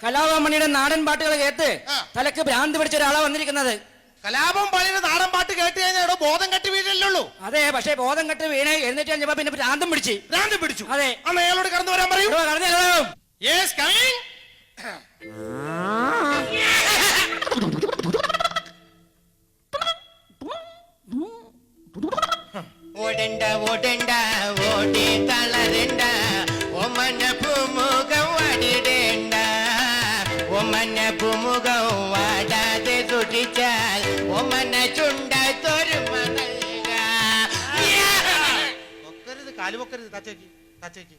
കലാഭവൻ നാടൻ പാട്ടുകൾ കേട്ട് തലക്ക് ഭ്രാന്ത് പിടിച്ച ഒരാളാ വന്നിരിക്കുന്നത്. കലാപം പള്ളിയുടെ നാടൻ പാട്ട് കേട്ട് കഴിഞ്ഞാൽ ബോധം കെട്ടി വീഴല്ലുള്ളൂ. അതെ, പക്ഷേ ബോധം കെട്ട് വീണേ എഴുന്നേറ്റ് കഴിഞ്ഞപ്പോ പിന്നെ ഭ്രാന്തം പിടിച്ചു. അതെ, അന്ന് അയാളോട് കടന്നു വരാൻ പറയൂ. Yes, coming. ഓടണ്ട ഓടണ്ട ഓടി തളരണ്ട ഒമന പൂമുഖം വാടിടേണ്ട ഒമന പൂമുഖം വാടാതെ തുടിച്ചാൽ ഒമന ചുണ്ടത്തൊരു കാല് പൊക്കരുത്. തച്ചേക്ക്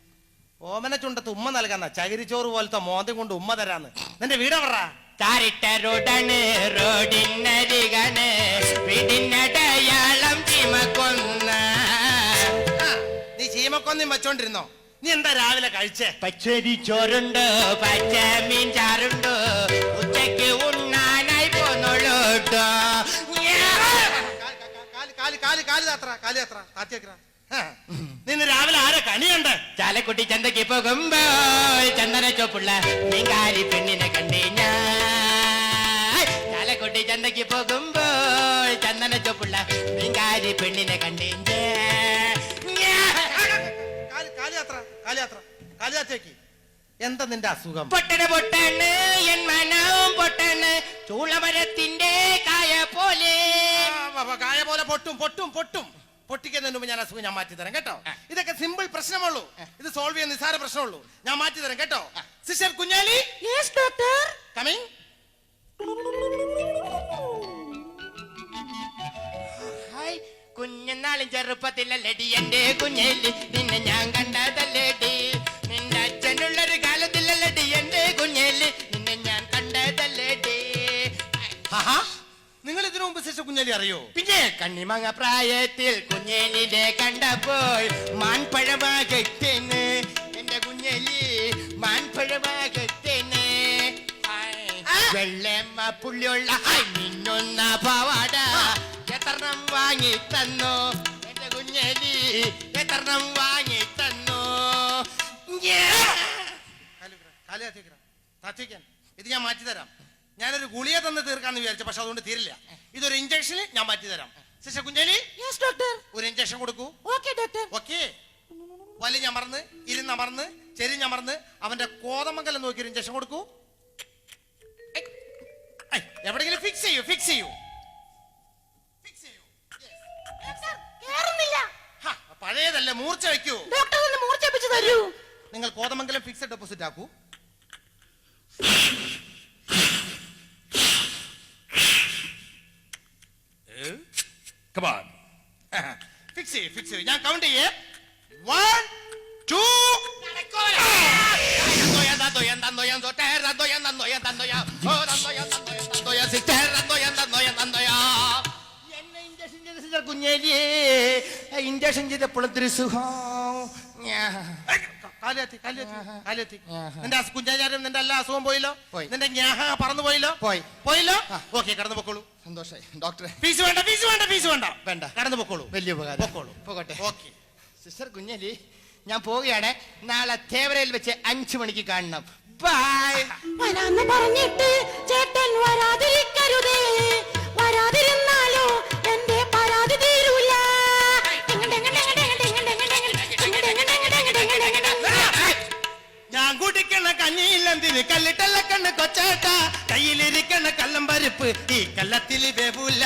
ഓമന ചുണ്ടത്ത് ഉമ്മ നൽകാന്ന ചകിരിച്ചോറ് പോലത്തെ മോന്തം കൊണ്ട് ഉമ്മ തരാന്ന്. നിന്റെ വീട് പറ. താരിട്ട റോഡാണ് റോഡിനരികാണ് വീടിനടയാളം ചീമക്കൊന്ന. നീ ചീമക്കൊന്നും വെച്ചോണ്ടിരുന്നോ? നീ എന്താ രാവിലെ കഴിച്ചേ? പച്ചരി ചോറുണ്ടോ പച്ച മീൻ ചാറുണ്ടോ ഉച്ചക്ക് ഉണ്ണാനായി പോന്നോളൂട്ടോ. നിന്ന് രാവിലെ ആരെ കണിയുണ്ട്? ചാലക്കുട്ടി ചന്തയ്ക്ക് പോകുമ്പോൾ ചന്ദന ചോപ്പുള്ള മീൻകാരി പെണ്ണിനെ കണ്ടേ ഞാൻ. ചാലക്കുട്ടി ചന്തയ്ക്ക് പോകുമ്പോൾ ചന്ദന ചോപ്പുള്ള മീൻകാരി പെണ്ണിനെ കണ്ടേ എന്താ നിന്റെ അസുഖം? പൊട്ടണ് എൻ മനവും പൊട്ടണ് ചൂളമരത്തിന്റെ കായ പോലെ പൊട്ടിക്കുന്നതിന് മുമ്പ് ഞാൻ അസുഖം ഞാൻ മാറ്റി തരാം കേട്ടോ. ഇതൊക്കെ സിമ്പിൾ പ്രശ്നമുള്ളൂ. ഇത് സോൾവ് ചെയ്യാൻ നിസ്സാര പ്രശ്നമുള്ളൂ. ഞാൻ മാറ്റി തരാം കേട്ടോ. Sister Kunjali. Yes doctor. Coming. കുഞ്ഞനാളും ചെറുപ്പത്തിലല്ലടി എന്റെ കുഞ്ഞേലി നിന്നെ ഞാൻ കണ്ടതല്ലേടി. നിന്റെ അച്ഛനുള്ളൊരു കാലത്തിലല്ലടി എന്റെ കുഞ്ഞേലി നിന്നെ ഞാൻ കണ്ടതല്ലേടി. നിങ്ങൾ ഇതിനു മുമ്പ് സിസ്റ്റർ കുഞ്ഞാലി അറിയോ? പിന്നെ കണ്ണിമങ്ങ പ്രായത്തിൽ കുഞ്ഞേലിനെ കണ്ടപ്പോൾ മാൻപഴമാകത്തേന് എന്റെ കുഞ്ഞേലി മാൻപഴമാകത്തേന്. വെള്ളമ്മ പുള്ളിയുള്ള മിന്നുന്ന പാവാട എത്രണ്ണം വാങ്ങി തന്നു എന്റെ കുഞ്ഞേലി എത്രണ്ണം വാങ്ങി തന്നു. ഇത് ഞാൻ മാറ്റി തരാം. ഞാനൊരു ഗുളിക തന്ന് തീർക്കാന്ന് വിചാരിച്ചു, പക്ഷെ അതുകൊണ്ട് തീരില്ല. ഇതൊരു ഇഞ്ചക്ഷന് ഞാൻ മാറ്റി തരാം. സിസ്റ്റർ കുഞ്ഞാലി. Yes doctor. ഒരു ഇഞ്ചക്ഷൻ കൊടുക്കൂ. Okay doctor. ഓക്കേ. വലിഞ്ഞമർന്ന് ഇരുന്നമർന്ന് ചെരിഞ്ഞമർന്ന് അവന്റെ കോതമംഗലം നോക്കി ഒരു ഇഞ്ചക്ഷൻ കൊടുക്കൂ. എവിടെയെങ്കിലും ഫിക്സ് ചെയ്യൂ. പഴയതല്ല, മൂർച്ച വയ്ക്കൂ. ഡോക്ടർ ഒന്ന് മൂർച്ച വെച്ച് തരൂ. നിങ്ങൾ കോതമംഗലം ഫിക്സഡ് ഡെപ്പോസിറ്റ് ആക്കൂ. Come on. ഫിക്സ് ചെയ്യൂ. ഞാൻ കൗണ്ട് ചെയ്യേ. 1 2 കുഞ്ഞേലിയേ ഇഞ്ചക്ഷൻ ചെയ്തപ്പോൾ സുഖം. നിന്റെ കുഞ്ഞാചാര്യം നിന്റെ എല്ലാ അസുഖം പോയില്ലോ. നിന്റെ ഞാഹ പറന്നു പോയില്ലോ. ഓക്കെ, കടന്നു പൊക്കോളൂ. സന്തോഷായി ഡോക്ടറെ. ഫീസ് വേണ്ട. കടന്നു പൊക്കോളൂ. വലിയ ഉപകാരം. പോകട്ടെ. ഓക്കെ സിസ്റ്റർ കുഞ്ഞാലി, ഞാൻ പോവുകയാണ്. നാളെ തേവരയിൽ വെച്ച് 5 മണിക്ക് കാണണം. ബൈ. വരാന്ന് പറഞ്ഞിട്ട് ചേട്ടൻ വരാതിരിക്കരുതേ. വരാതിരുന്നാലോ എന്റെ പരാതി തീരൂല. ഞാൻ കുടിക്കണ കഞ്ഞിയില്ലെന്തിന് കല്ലിട്ടല്ല കണ്ണ് കൊച്ചേട്ട. കയ്യിലിരിക്കണ കള്ളം പരിപ്പ് ഈ കല്ലത്തിൽ വേവൂല.